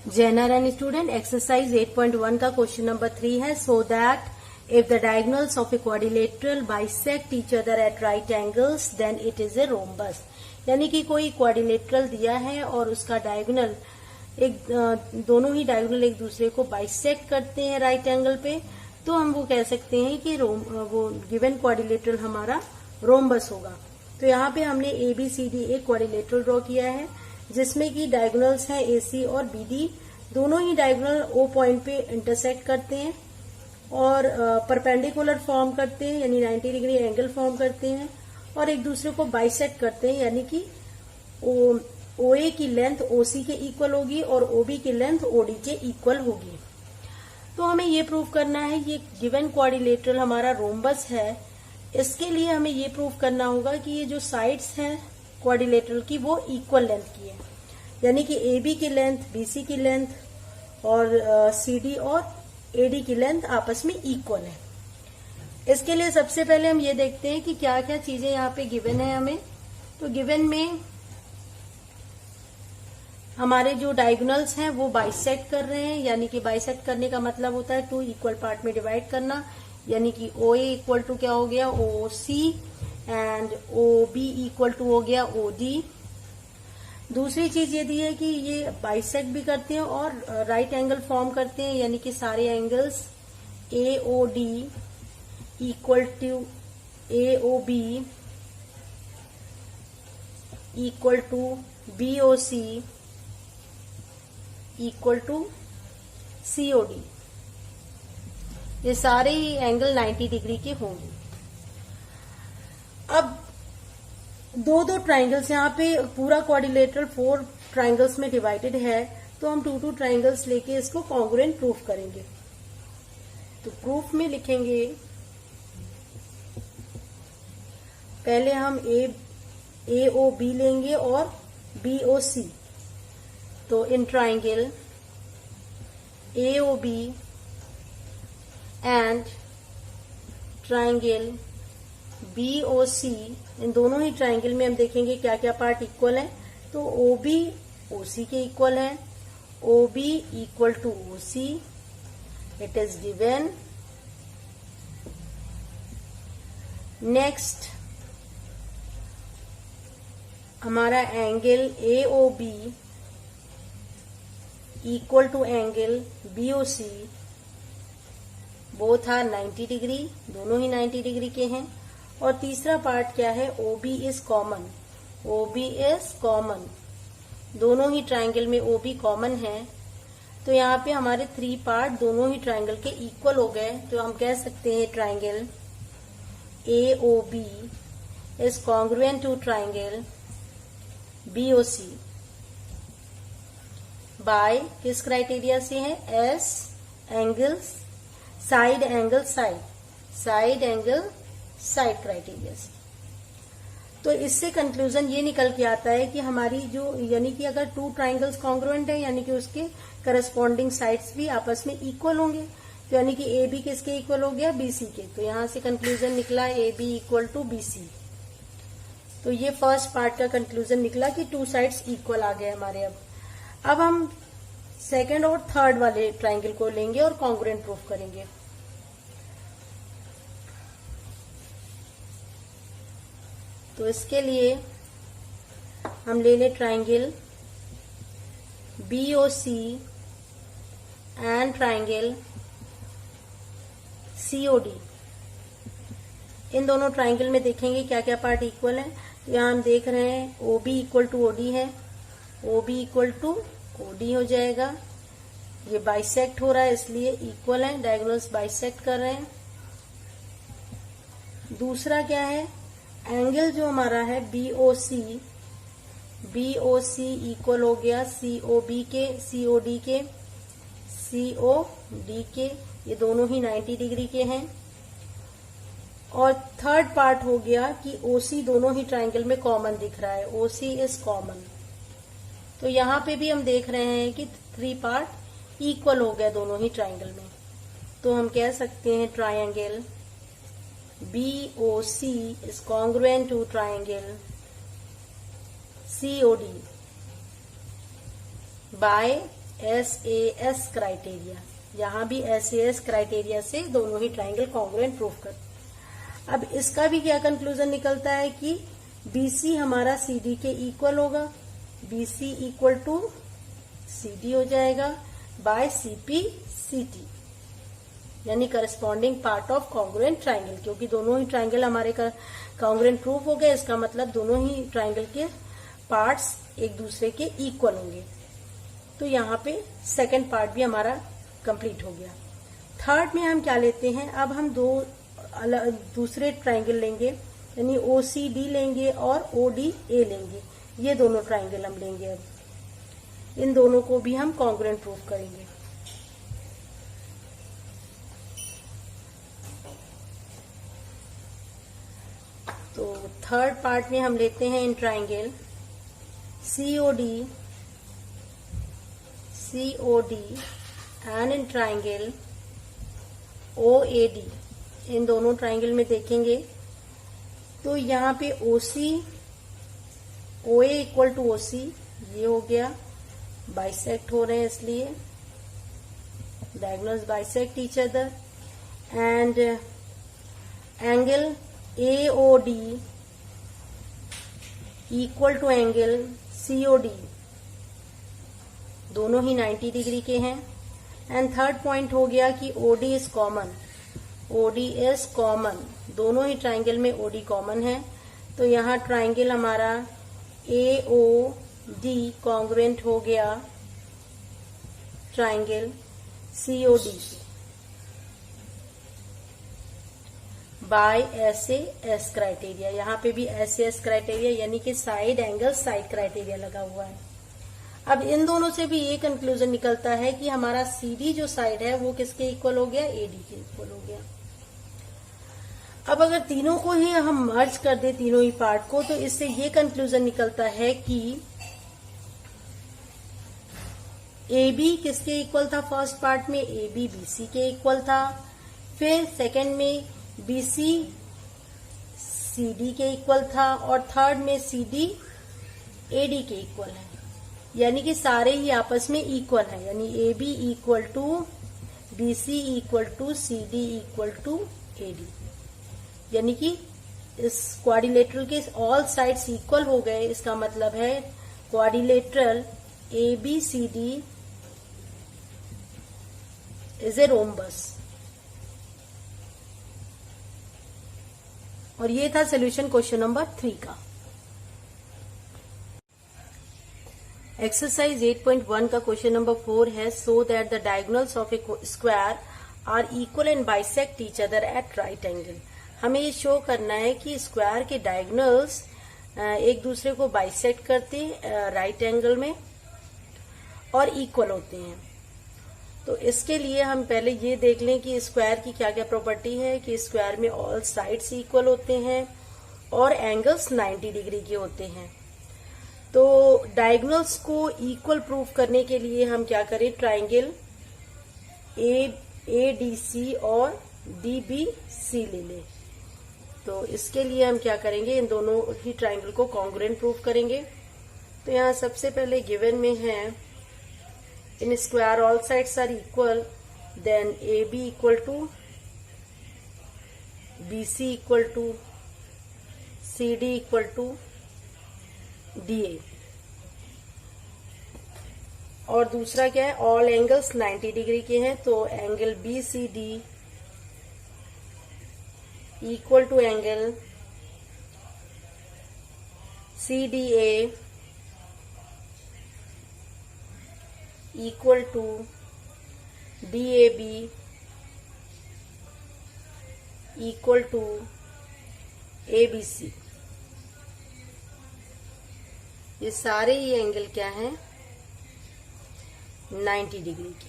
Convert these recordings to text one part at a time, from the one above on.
Jenner and student exercise 8.1 का question number 3 है. So that if the diagonals of a quadrilateral bisect each other at right angles then it is a rhombus. यानी कि कोई quadrilateral दिया है और उसका डायगोनल दोनों ही डायगोनल एक दूसरे को बाइसेक्ट करते हैं राइट एंगल पे, तो हम वो कह सकते हैं कि वो गिवन क्वाड्रिलेटरल हमारा रोम्बस होगा. तो यहाँ पे हमने ABCD एक क्वाड्रिलेटरल ड्रॉ किया है जिसमें कि डायगोनल्स हैं AC और BD. दोनों ही डायगोनल O पॉइंट पे इंटरसेक्ट करते हैं और परपेंडिकुलर फॉर्म करते हैं, यानी 90 डिग्री एंगल फॉर्म करते हैं और एक दूसरे को बाइसेक्ट करते हैं, यानी कि OA की लेंथ OC के इक्वल होगी और OB की लेंथ OD के इक्वल होगी. तो हमें ये प्रूव करना है ये गिवन क्वाड्रिलेटरल हमारा रोम्बस है. इसके लिए हमें ये प्रूव करना होगा कि ये जो साइड्स हैं क्वाड्रिलेटरल की वो इक्वल लेंथ की है, यानी कि AB की लेंथ BC की लेंथ और CD और AD की लेंथ आपस में इक्वल है. इसके लिए सबसे पहले हम ये देखते हैं कि क्या क्या चीजें यहाँ पे गिवन है हमें. तो गिवन में हमारे जो डायगोनल्स हैं वो बाइसेक्ट कर रहे हैं, यानी कि बाइसेक्ट करने का मतलब होता है टू इक्वल पार्ट में डिवाइड करना, यानी कि OA इक्वल टू क्या हो गया OC and OB equal to हो गया OD. दूसरी चीज ये दी है कि ये बाइसेक्ट भी करते हैं और राइट एंगल फॉर्म करते हैं, यानी कि सारे angles AOD equal to AOB equal to BOC equal to COD. ये सारे ही एंगल 90 डिग्री के होंगे. अब दो ट्राइंगल्स यहाँ पे पूरा क्वाड्रिलेटरल 4 ट्राइंगल्स में डिवाइडेड है, तो हम 2 ट्राइंगल्स लेके इसको कॉन्ग्रुएंट प्रूफ करेंगे. तो प्रूफ में लिखेंगे पहले हम AOB लेंगे और BOC. तो in triangle AOB and triangle BOC, इन दोनों ही ट्राइंगल में हम देखेंगे क्या क्या पार्ट इक्वल है. तो OB OC के इक्वल है, OB equal to OC, it is given. Next हमारा angle AOB equal to angle BOC, both are 90 degree, दोनों ही 90 डिग्री के हैं. और तीसरा पार्ट क्या है OB is common, OB is common, दोनों ही ट्राइंगल में OB कॉमन है. तो यहाँ पे हमारे 3 पार्ट दोनों ही ट्राइंगल के इक्वल हो गए. तो हम कह सकते हैं triangle AOB is congruent to triangle BOC by किस क्राइटेरिया से है S angles side angle side angle side criteria से. तो इससे कंक्लूजन ये निकल के आता है कि हमारी जो यानी कि अगर 2 ट्राइंगल्स कॉन्ग्रुएंट है यानी कि उसके करस्पॉन्डिंग साइड्स भी आपस में इक्वल होंगे. तो यानी कि AB किसके इक्वल हो गया BC के. तो यहां से कंक्लूजन निकला AB इक्वल टू BC. तो ये फर्स्ट पार्ट का कंक्लूजन निकला कि 2 साइड्स इक्वल आ गए हमारे. अब हम सेकंड और थर्ड वाले ट्राइंगल को लेंगे और कॉन्ग्रुएंट प्रूफ करेंगे. तो इसके लिए हम ले लें triangle BOC and triangle COD. इन दोनों ट्राइंगल में देखेंगे क्या क्या पार्ट इक्वल है. तो यहाँ हम देख रहे हैं OB इक्वल टू OD है, OB इक्वल टू OD हो जाएगा. ये बाइसेक्ट हो रहा है इसलिए इक्वल है, डायगोनल्स बाइसेक्ट कर रहे हैं. दूसरा क्या है एंगल जो हमारा है BOC इक्वल हो गया COD के, ये दोनों ही 90 डिग्री के हैं. और थर्ड पार्ट हो गया कि OC दोनों ही ट्राइंगल में कॉमन दिख रहा है, OC इज कॉमन. तो यहाँ पे भी हम देख रहे हैं कि 3 पार्ट इक्वल हो गए दोनों ही ट्राइंगल में. तो हम कह सकते हैं triangle BOC is congruent to triangle COD by SAS criteria, यहाँ भी SAS क्राइटेरिया से दोनों ही ट्राइंगल कॉन्ग्रुएंट प्रूफ कर। अब इसका भी क्या कंक्लूजन निकलता है कि BC हमारा CD के इक्वल होगा, BC इक्वल टू CD हो जाएगा बाय CP CT, यानी corresponding part of congruent triangle, क्योंकि दोनों ही ट्राइंगल हमारे का कॉन्ग्रुएंट प्रूफ हो गए, इसका मतलब दोनों ही ट्राइंगल के पार्ट्स एक दूसरे के इक्वल होंगे। तो यहाँ पे सेकंड पार्ट भी हमारा कंप्लीट हो गया। थर्ड में हम क्या लेते हैं, अब हम दूसरे ट्राइंगल लेंगे, यानी OCD लेंगे और ODA लेंगे, ये दोनों ट्राइंगल हम लेंगे। अब इन दोनों को भी हम कॉन्ग्रुएंट प्रूफ करेंगे। तो थर्ड पार्ट में हम लेते हैं in triangle COD and in triangle OAD। इन दोनों ट्राइंगल में देखेंगे तो यहाँ पे OA इक्वल टू OC ये हो गया, बाइसेक्ट हो रहे हैं इसलिए diagonals bisect each other, and angle AOD equal to angle COD, दोनों ही 90 डिग्री के हैं। एंड थर्ड पॉइंट हो गया कि OD is common, OD is common, दोनों ही ट्राइंगल में OD कॉमन है। तो यहाँ ट्राइंगल हमारा AOD कॉन्ग्रुएंट हो गया triangle COD by SAS criteria. यहाँ पे भी SAS क्राइटेरिया यानी कि साइड एंगल साइड क्राइटेरिया लगा हुआ है। अब इन दोनों से भी ये कंक्लूजन निकलता है कि हमारा CD जो साइड है वो किसके इक्वल हो गया, AD के इक्वल हो गया। अब अगर तीनों को ही हम मर्ज कर दे, तीनों ही पार्ट को, तो इससे ये कंक्लूजन निकलता है कि AB किसके इक्वल था, फर्स्ट पार्ट में AB BC के इक्वल था, फिर सेकंड में BC CD के इक्वल था, और थर्ड में CD AD के इक्वल है, यानी कि सारे ही आपस में इक्वल है, यानी AB equal to BC equal to CD equal to AD, यानी कि इस क्वाड्रिलेटरल के ऑल साइड्स इक्वल हो गए। इसका मतलब है quadrilateral ABCD is a rhombus. और ये था सोल्यूशन क्वेश्चन नंबर 3 का। एक्सरसाइज 8.1 का क्वेश्चन नंबर 4 है, so that the diagonals of a square are equal and bisect each other at right angle. हमें ये शो करना है कि स्क्वायर के डायगोनल्स एक दूसरे को बाइसेक्ट करते राइट एंगल में और इक्वल होते हैं। तो इसके लिए हम पहले ये देख लें कि स्क्वायर की क्या क्या प्रॉपर्टी है, कि स्क्वायर में ऑल साइड्स इक्वल होते हैं और एंगल्स 90 डिग्री के होते हैं। तो डायगोनल्स को इक्वल प्रूफ करने के लिए हम क्या करें, ट्राइंगल ADC और DBC ले लें। तो इसके लिए हम क्या करेंगे, इन दोनों ही ट्राइंगल को कॉन्ग्रुएंट प्रूफ करेंगे। तो यहाँ सबसे पहले गिवन में है, in square all sides are equal, then AB equal to BC equal to CD equal to DA। और दूसरा क्या है, ऑल एंगल्स 90 डिग्री के हैं, तो angle BCD equal to angle CDA equal to DAB equal to ABC। ये सारे ही angle क्या हैं, 90 डिग्री के।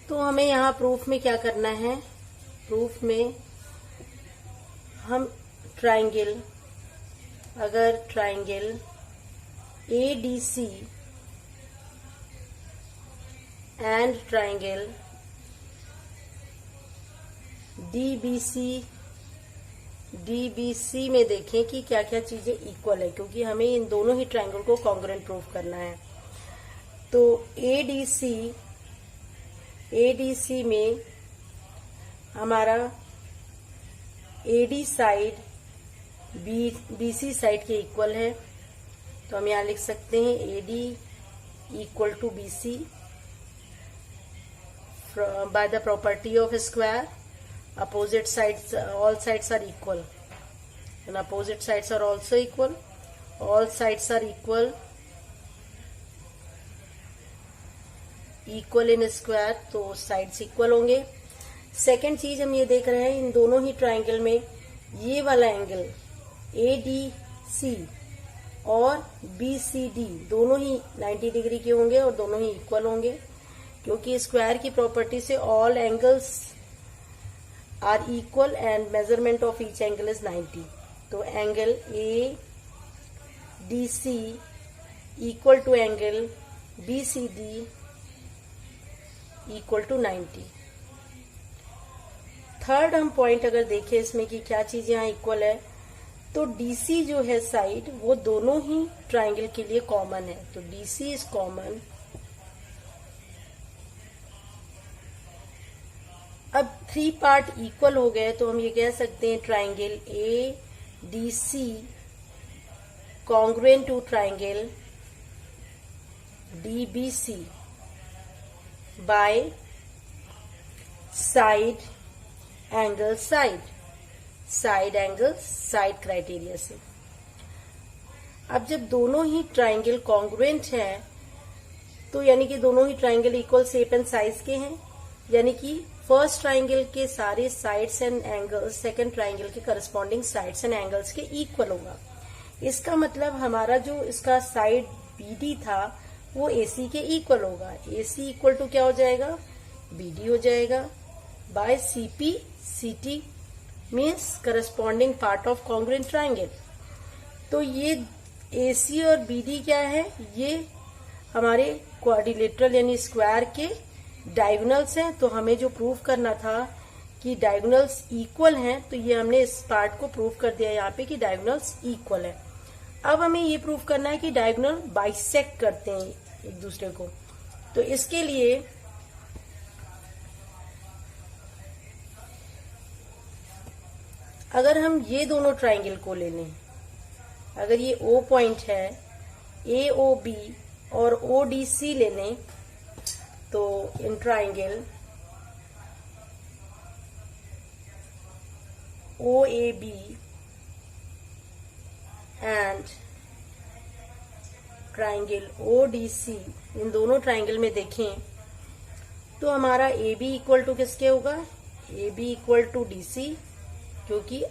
तो हमें यहाँ प्रूफ में क्या करना है, प्रूफ में हम ट्राइंगल, अगर triangle ADC and triangle DBC में देखें कि क्या क्या चीजें इक्वल है, क्योंकि हमें इन दोनों ही ट्राइंगल को कॉन्ग्रुएंट प्रूफ करना है। तो ADC में हमारा AD साइड BC साइड के इक्वल है, तो हम यहाँ लिख सकते हैं AD equal to BC by the property of square. Opposite sides, all sides are equal, and opposite sides are also equal. All sides are equal in square, तो sides equal होंगे. सेकेंड चीज हम ये देख रहे हैं, इन दोनों ही ट्राइंगल में ये वाला एंगल ADC और BCD दोनों ही 90 डिग्री के होंगे और दोनों ही इक्वल होंगे, क्योंकि स्क्वायर की प्रॉपर्टी से all angles are equal and measurement of each angle is 90. तो angle ADC equal to angle BCD equal to 90. Third हम पॉइंट अगर देखें इसमें कि क्या चीज यहाँ इक्वल है, तो DC जो है साइड वो दोनों ही ट्राइंगल के लिए कॉमन है, तो DC इज कॉमन. अब 3 पार्ट इक्वल हो गए, तो हम ये कह सकते हैं triangle ADC congruent to triangle DBC by side angle side angle side criteria से. अब जब दोनों ही ट्राइंगल कॉन्ग्रुएंट हैं, तो यानी कि दोनों ही triangle equal shape and size के हैं, यानी कि फर्स्ट ट्राइंगल के सारे sides and angles second triangle के करस्पॉन्डिंग साइड्स एंड एंगल्स के इक्वल होगा. इसका मतलब हमारा जो इसका साइड BD था वो AC के इक्वल होगा. AC इक्वल टू क्या हो जाएगा, BD हो जाएगा by CT means corresponding part of congruent triangle. तो ये AC और BD क्या है, ये हमारे क्वाड्रिलेटरल यानी स्क्वायर के डायगोनल्स हैं. तो हमें जो प्रूव करना था कि डायगोनल्स इक्वल हैं, तो ये हमने इस पार्ट को प्रूव कर दिया यहाँ पे कि डायगोनल्स इक्वल है. अब हमें ये प्रूव करना है कि डायगोनल बाइसेक्ट करते हैं एक दूसरे को. तो इसके लिए अगर हम ये दोनों ट्राइंगल को ले लें, अगर ये O पॉइंट है, AOB और ODC ले लें, तो in triangle OAB and triangle ODC, इन दोनों ट्राइंगल में देखें तो हमारा AB इक्वल टू किसके होगा, AB इक्वल टू DC, क्योंकि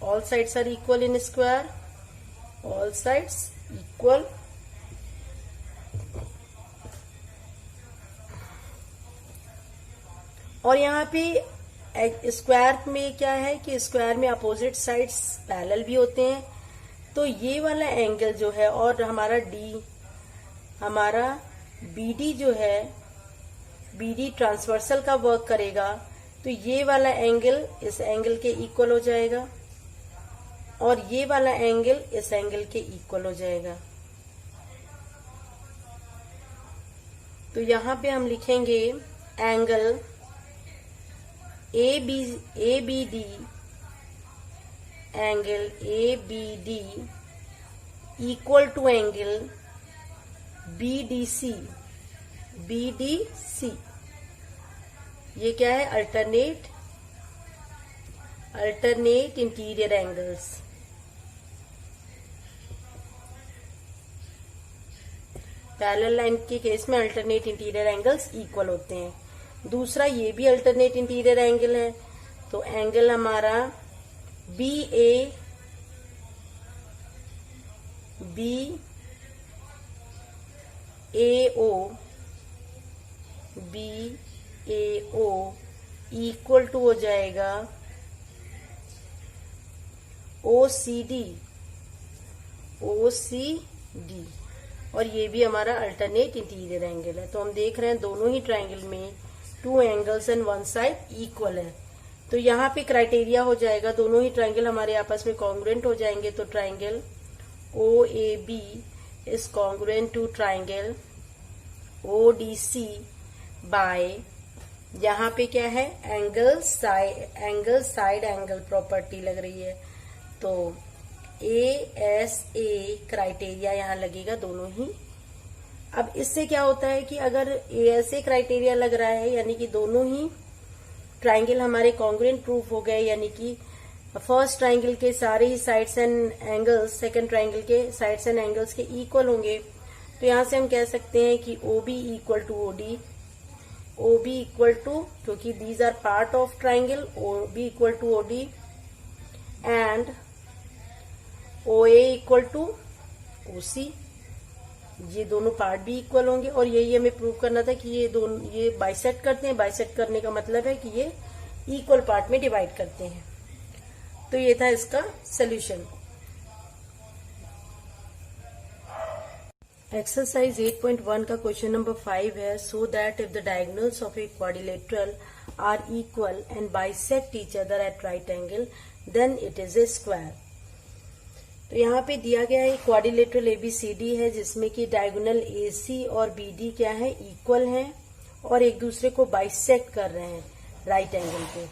all sides are equal in square, all sides equal. और यहाँ पे स्क्वायर में क्या है कि स्क्वायर में अपोजिट साइड्स पैरेलल भी होते हैं. तो ये वाला एंगल जो है और हमारा BD जो है, BD ट्रांसवर्सल का वर्क करेगा, तो ये वाला एंगल इस एंगल के इक्वल हो जाएगा और ये वाला एंगल इस एंगल के इक्वल हो जाएगा. तो यहाँ पे हम लिखेंगे angle ABD equal to angle BDC. ये क्या है, alternate interior angles. Parallel line के केस में अल्टरनेट इंटीरियर एंगल्स इक्वल होते हैं. दूसरा ये भी अल्टरनेट इंटीरियर एंगल है, तो एंगल हमारा BAO इक्वल टू हो जाएगा OCD, और ये भी हमारा अल्टरनेट इंटीरियर एंगल है. तो हम देख रहे हैं दोनों ही ट्राइंगल में 2 एंगल्स एंड 1 साइड इक्वल है. तो यहाँ पे क्राइटेरिया हो जाएगा, दोनों ही ट्राइंगल हमारे आपस में कॉन्ग्रुएंट हो जाएंगे. तो triangle OAB is congruent to triangle ODC by, यहाँ पे क्या है, एंगल साइड एंगल प्रॉपर्टी लग रही है, तो ASA क्राइटेरिया यहाँ लगेगा दोनों ही। अब इससे क्या होता है कि अगर ASA क्राइटेरिया लग रहा है यानी कि दोनों ही ट्राइंगल हमारे कॉन्ग्रुएंट प्रूफ हो गए, यानी कि फर्स्ट ट्राइंगल के सारे ही sides and angles second triangle के साइड्स एंड एंगल्स के इक्वल होंगे। तो यहां से हम कह सकते हैं कि OB equal to OD, OB equal to, क्योंकि these are part of triangle, OB equal to OD and OA equal to OC, ये दोनों पार्ट भी इक्वल होंगे। और यही हमें प्रूव करना था कि ये बाइसेक्ट करते हैं। बाइसेक्ट करने का मतलब है कि ये इक्वल पार्ट में डिवाइड करते हैं। तो ये था इसका सोल्यूशन। एक्सरसाइज 8.1 का क्वेश्चन नंबर 5 है, so that if the diagonals of a quadrilateral are equal and bisect each other at right angle then it is a square. तो यहाँ पे दिया गया है क्वाड्रिलेटरल ABCD है, जिसमें कि डायगोनल AC और BD क्या है, इक्वल हैं और एक दूसरे को बाइसेक्ट कर रहे हैं राइट एंगल पे।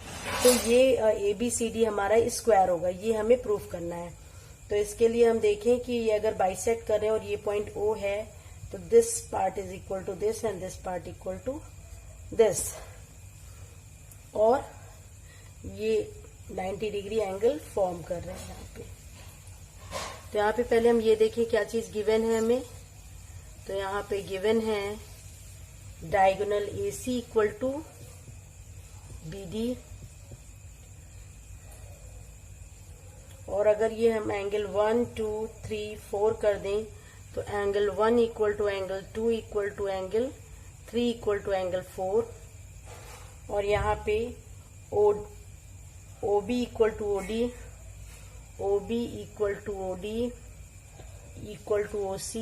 तो ये ABCD हमारा स्क्वायर होगा, ये हमें प्रूफ करना है। तो इसके लिए हम देखें कि ये अगर बाइसेक्ट कर रहे हैं और ये पॉइंट O है, तो this part is equal to this and this part equal to this, और ये 90 डिग्री एंगल फॉर्म कर रहे हैं यहाँ पे। तो यहाँ पे पहले हम ये देखें क्या चीज गिवन है हमें। तो यहाँ पे गिवन है diagonal AC equal to BD, और अगर ये हम एंगल 1, 2, 3, 4 कर दें तो angle 1 equal to angle 2 equal to angle 3 equal to angle 4, और यहाँ पे OB equal to OD, OB equal to OD equal to OC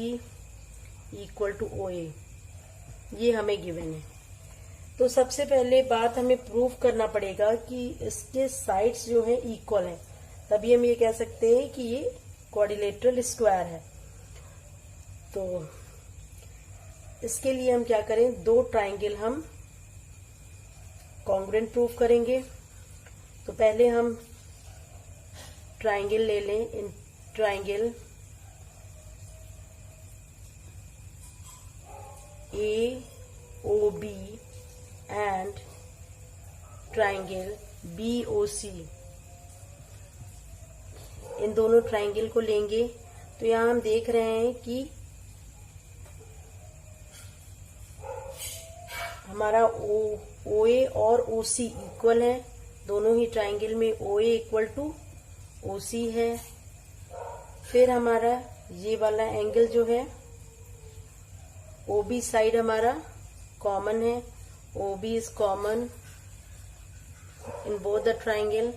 equal to OA, ये हमें गिवन है। तो सबसे पहले बात हमें प्रूव करना पड़ेगा कि इसके साइड्स जो है इक्वल हैं, तभी हम ये कह सकते हैं कि ये क्वाड्रिलेटरल स्क्वायर है। तो इसके लिए हम क्या करें, दो ट्राइंगल हम कॉन्ग्रुएंट प्रूफ करेंगे। तो पहले हम ट्राइंगल ले लें, in triangle AOB and triangle BOC, इन दोनों ट्राइंगल को लेंगे। तो यहां हम देख रहे हैं कि हमारा OA और OC इक्वल है, दोनों ही ट्राइंगल में OA इक्वल टू OC है। फिर हमारा ये वाला एंगल जो है OB साइड हमारा कॉमन है, OB is common in both the triangle,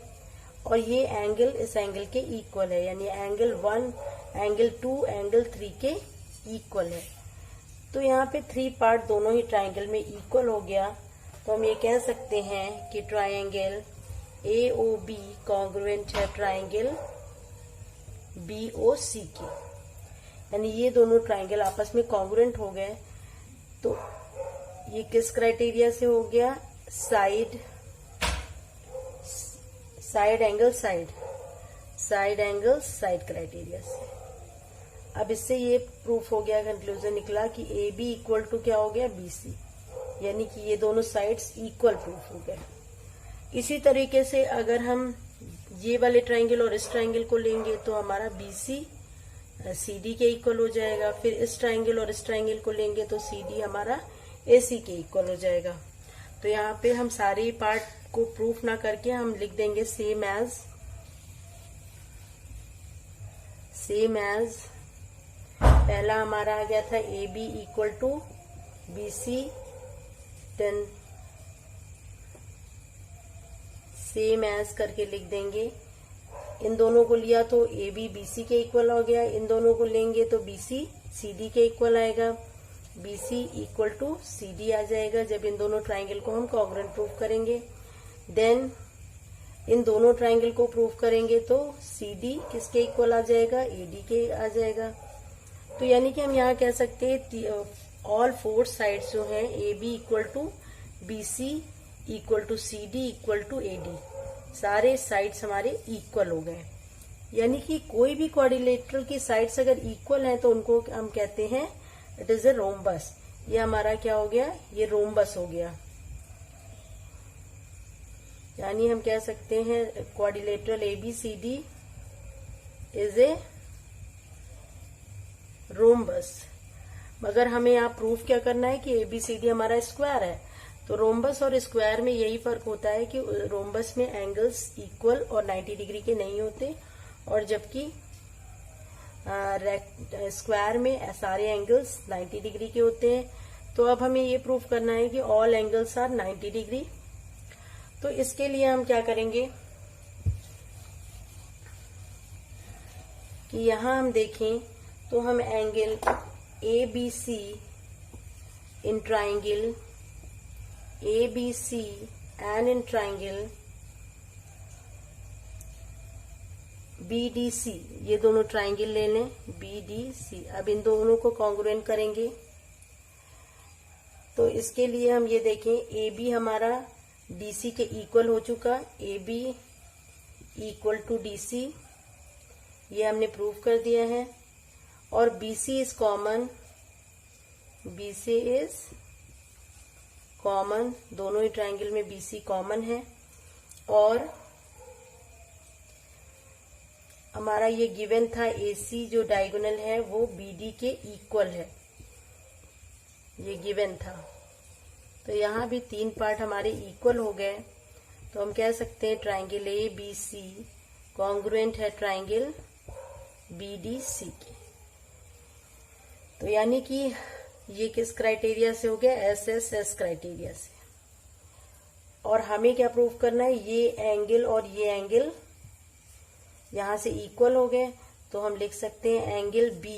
और ये एंगल इस एंगल के इक्वल है, यानी एंगल 1, एंगल 2, एंगल 3 के इक्वल है। तो यहाँ पे 3 पार्ट दोनों ही ट्राइंगल में इक्वल हो गया। तो हम ये कह सकते हैं कि ट्राइंगल AOB कॉन्ग्रुएंट है ट्राइंगल BOC के, यानी ये दोनों ट्राइंगल आपस में कॉन्ग्रुएंट हो गए। तो ये किस क्राइटेरिया से हो गया, साइड एंगल साइड क्राइटेरिया से। अब इससे ये प्रूफ हो गया, कंक्लूजन निकला कि AB इक्वल टू क्या हो गया, BC, यानी कि ये दोनों साइड्स इक्वल प्रूफ हो गए। इसी तरीके से अगर हम ये वाले ट्राइंगल और इस ट्राइंगल को लेंगे तो हमारा BC CD के इक्वल हो जाएगा। फिर इस ट्राइंगल और इस ट्राइंगल को लेंगे तो CD हमारा AC के इक्वल हो जाएगा। तो यहाँ पे हम सारे पार्ट को प्रूफ ना करके हम लिख देंगे सेम एज पहला हमारा आ गया था AB equal to BC, then same as करके लिख देंगे। इन दोनों को लिया तो AB BC के इक्वल हो गया, इन दोनों को लेंगे तो BC CD के इक्वल आएगा, BC इक्वल टू CD आ जाएगा जब इन दोनों ट्राइंगल को हम कॉन्ग्रुएंट प्रूफ करेंगे। देन इन दोनों ट्राइंगल को प्रूफ करेंगे तो CD किसके इक्वल आ जाएगा, AD के आ जाएगा। तो यानी कि हम यहाँ कह सकते हैं ऑल फोर साइड्स जो हैं A B equal to B C equal to C D equal to A D, सारे साइड्स हमारे इक्वल हो गए। यानी कि कोई भी क्वाड्रिलेटरल की साइड्स अगर इक्वल हैं तो उनको हम कहते हैं इट इज ए रोम्बस। ये हमारा क्या हो गया, ये रोम्बस हो गया। यानी हम कह सकते हैं quadrilateral A B C D is a rhombus. मगर हमें यहाँ प्रूफ क्या करना है कि एबीसीडी हमारा स्क्वायर है। तो रोम्बस और स्क्वायर में यही फर्क होता है कि रोम्बस में एंगल्स इक्वल और 90 डिग्री के नहीं होते, और जबकि स्क्वायर में सारे एंगल्स 90 डिग्री के होते हैं। तो अब हमें ये प्रूफ करना है कि ऑल एंगल्स आर 90 डिग्री। तो इसके लिए हम क्या करेंगे कि यहां हम देखें तो हम angle A B C in triangle A B C and in triangle B D C, ये दोनों ट्राइंगल ले लें बी डी सी। अब इन दोनों को कॉन्ग्रुएंट करेंगे। तो इसके लिए हम ये देखें ए बी हमारा डी सी के इक्वल हो चुका, A B equal to D C, ये हमने प्रूव कर दिया है। और BC is common, BC is common, दोनों ही ट्राइंगल में BC कॉमन है। और हमारा ये गिवन था AC जो डायगोनल है वो BD के इक्वल है, ये गिवन था। तो यहाँ भी तीन पार्ट हमारे इक्वल हो गए। तो हम कह सकते हैं ट्राइंगल ABC कॉन्ग्रुएंट है ट्राइंगल BDC के। तो यानी कि ये किस क्राइटेरिया से हो गया, SSS क्राइटेरिया से। और हमें क्या प्रूव करना है, ये एंगल और ये एंगल यहां से इक्वल हो गए। तो हम लिख सकते हैं angle B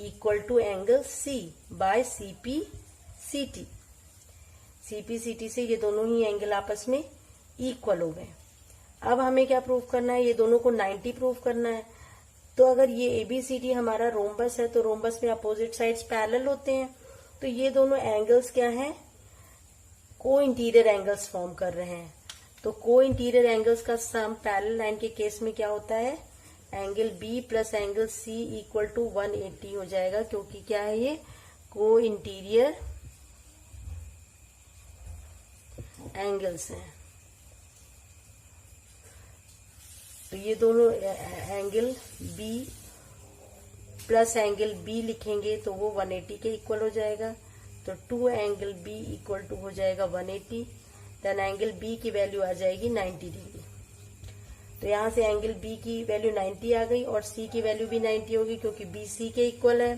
equal to angle C by CPCT। CPCT से ये दोनों ही एंगल आपस में इक्वल हो गए। अब हमें क्या प्रूव करना है, ये दोनों को 90 प्रूव करना है। तो अगर ये ABCD हमारा रोम्बस है तो रोम्बस में अपोजिट साइड्स पैरेलल होते हैं। तो ये दोनों एंगल्स क्या हैं, को इंटीरियर एंगल्स फॉर्म कर रहे हैं। तो को इंटीरियर एंगल्स का सम पैरेलल लाइन के केस में क्या होता है, angle B plus angle C equal to 180 हो जाएगा, क्योंकि क्या है ये को इंटीरियर एंगल्स हैं। तो ये दोनों angle B plus angle B लिखेंगे तो वो 180 के इक्वल हो जाएगा। तो 2 एंगल B इक्वल टू हो जाएगा 180। देन एंगल B की वैल्यू आ जाएगी 90 डिग्री। तो यहाँ से एंगल B की वैल्यू 90 आ गई और C की वैल्यू भी 90 होगी, क्योंकि B C के इक्वल है,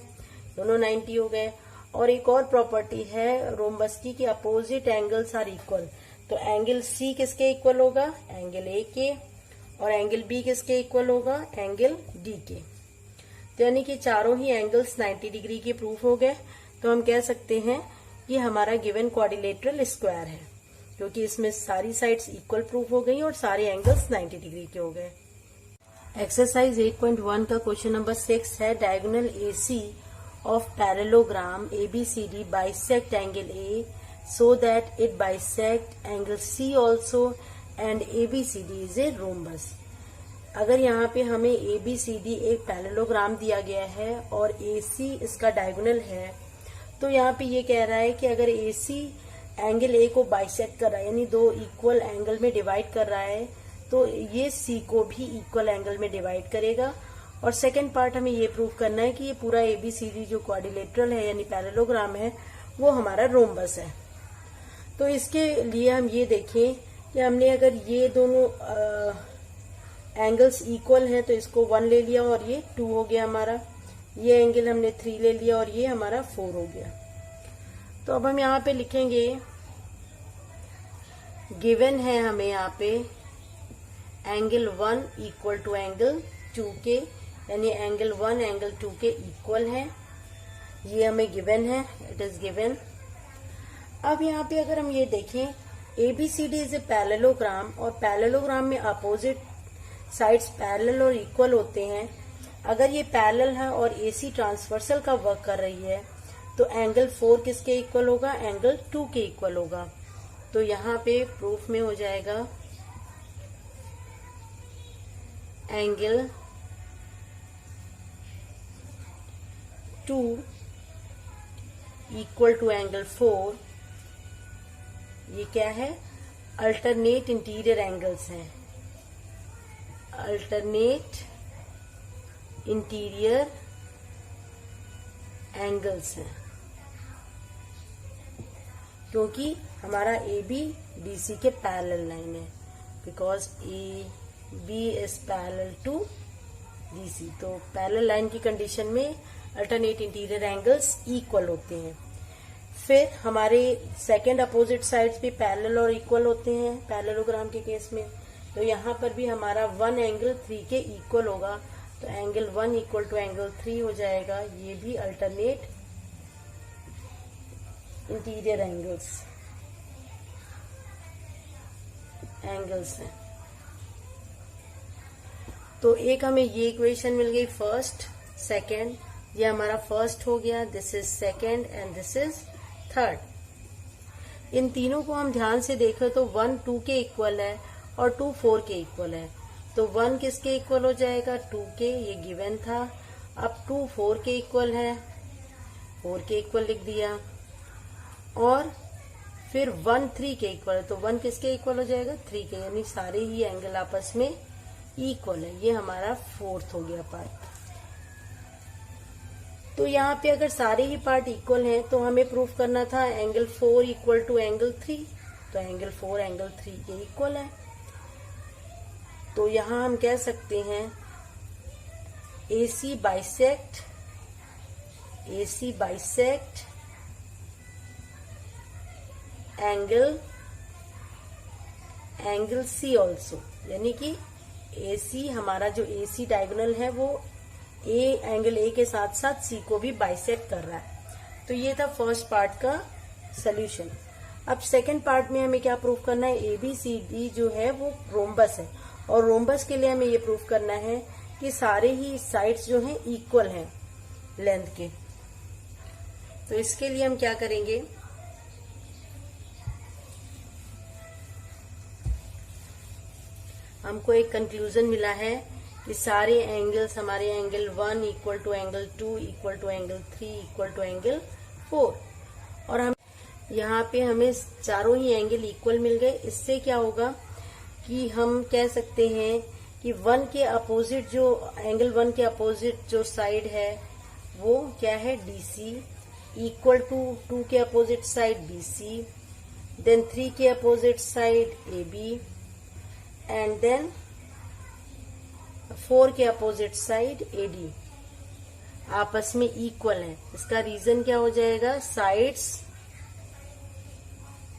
दोनों 90 हो गए। और एक और प्रॉपर्टी है रोम्बस की कि अपोजिट एंगल्स आर इक्वल। तो एंगल C किसके इक्वल होगा, एंगल A के, और एंगल B किसके इक्वल होगा, एंगल D के। तो यानी कि चारों ही एंगल्स 90 डिग्री के प्रूफ हो गए। तो हम कह सकते हैं कि हमारा गिवन क्वाड्रिलेटरल स्क्वायर है, क्योंकि इसमें सारी साइड्स इक्वल प्रूफ हो गई और सारे एंगल्स 90 डिग्री के हो गए। एक्सरसाइज 8.1 का क्वेश्चन नंबर 6 है, diagonal AC of parallelogram ABCD bisect angle A so that it bisect angle C also and ABCD is a rhombus। अगर यहाँ पे हमें ABCD एक पैरेललोग्राम दिया गया है और AC इसका डायगोनल है, तो यहाँ पे ये कह रहा है कि अगर AC एंगल A को बाइसेक्ट कर रहा है, यानी दो इक्वल एंगल में डिवाइड कर रहा है, तो ये C को भी इक्वल एंगल में डिवाइड करेगा। और सेकंड पार्ट हमें ये प्रूव करना है कि ये पूरा ABCD जो क्वाड्रिलेटरल है यानी पैरेललोग्राम है वो हमारा रोम्बस है। तो इसके लिए हम ये देखें कि हमने अगर ये दोनों एंगल्स इक्वल हैं तो इसको 1 ले लिया और ये 2 हो गया हमारा, ये एंगल हमने 3 ले लिया और ये हमारा 4 हो गया। तो अब हम यहाँ पे लिखेंगे, गिवन है हमें यहाँ पे एंगल 1 इक्वल टू एंगल 2 के, यानी एंगल 1 एंगल 2 के इक्वल है, ये हमें गिवन है, इट इज गिवन। अब यहाँ पे अगर हम ये देखें ABCD इज ए पैरेललोग्राम और पैरेललोग्राम में अपोजिट साइड्स पैरेलल और इक्वल होते हैं। अगर ये पैरेलल है और AC ट्रांसवर्सल का वर्क कर रही है तो एंगल 4 किसके इक्वल होगा, एंगल 2 के इक्वल होगा। तो यहाँ पे प्रूफ में हो जाएगा एंगल 2 इक्वल टू एंगल 4। ये क्या है, अल्टरनेट इंटीरियर एंगल्स हैं, अल्टरनेट इंटीरियर एंगल्स हैं, क्योंकि हमारा ए बी डी सी के पैरेलल लाइन है, because A B is parallel to D C. तो पैरेलल लाइन की कंडीशन में अल्टरनेट इंटीरियर एंगल्स इक्वल होते हैं। फिर हमारे सेकंड अपोजिट साइड्स भी पैरेलल और इक्वल होते हैं पैरेललोग्राम के केस में। तो यहाँ पर भी हमारा 1 एंगल 3 के इक्वल होगा, तो एंगल 1 इक्वल टू एंगल 3 हो जाएगा। ये भी अल्टरनेट इंटीरियर एंगल्स हैं। तो एक हमें ये इक्वेशन मिल गई, फर्स्ट सेकंड, ये हमारा फर्स्ट हो गया, this is second and this is third. इन तीनों को हम ध्यान से देखें तो 1 2 के इक्वल है और 2 4 के इक्वल है। तो 1 किसके इक्वल हो जाएगा, 2 के, ये गिवन था। अब 2 4 के इक्वल है, 4 के इक्वल लिख दिया। और फिर 1 3 के इक्वल है, तो 1 किसके इक्वल हो जाएगा, 3 के, यानी सारे ही एंगल आपस में इक्वल है। ये हमारा फोर्थ हो गया पार्ट। तो यहाँ पे अगर सारे ही पार्ट इक्वल हैं तो हमें प्रूफ करना था एंगल 4 इक्वल टू एंगल 3। तो एंगल 4 एंगल 3 के इक्वल है। तो यहाँ हम कह सकते हैं AC bisect angle C also, यानी कि AC हमारा जो AC डायगोनल है वो एंगल A के साथ साथ C को भी बाइसेक्ट कर रहा है। तो ये था फर्स्ट पार्ट का सॉल्यूशन। अब सेकंड पार्ट में हमें क्या प्रूफ करना है, ABCD जो है वो रोम्बस है, और रोम्बस के लिए हमें ये प्रूफ करना है कि सारे ही साइड्स जो हैं इक्वल हैं लेंथ के। तो इसके लिए हम क्या करेंगे, हमको एक कंक्लूजन मिला है कि सारे एंगल्स हमारे angle 1 equal to angle 2 equal to angle 3 equal to angle 4, और हम यहाँ पे हमें चारों ही एंगल इक्वल मिल गए। इससे क्या होगा कि हम कह सकते हैं कि 1 के अपोजिट जो एंगल 1 के अपोजिट जो साइड है वो क्या है, DC इक्वल टू 2 के अपोजिट साइड BC, देन 3 के opposite side AB, and then 4 के अपोजिट साइड AD आपस में इक्वल है। इसका रीजन क्या हो जाएगा, sides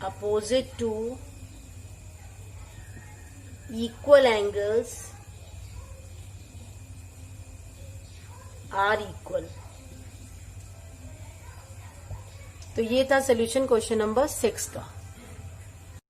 opposite to equal angles are equal. तो ये था सोल्यूशन क्वेश्चन नंबर 6 का।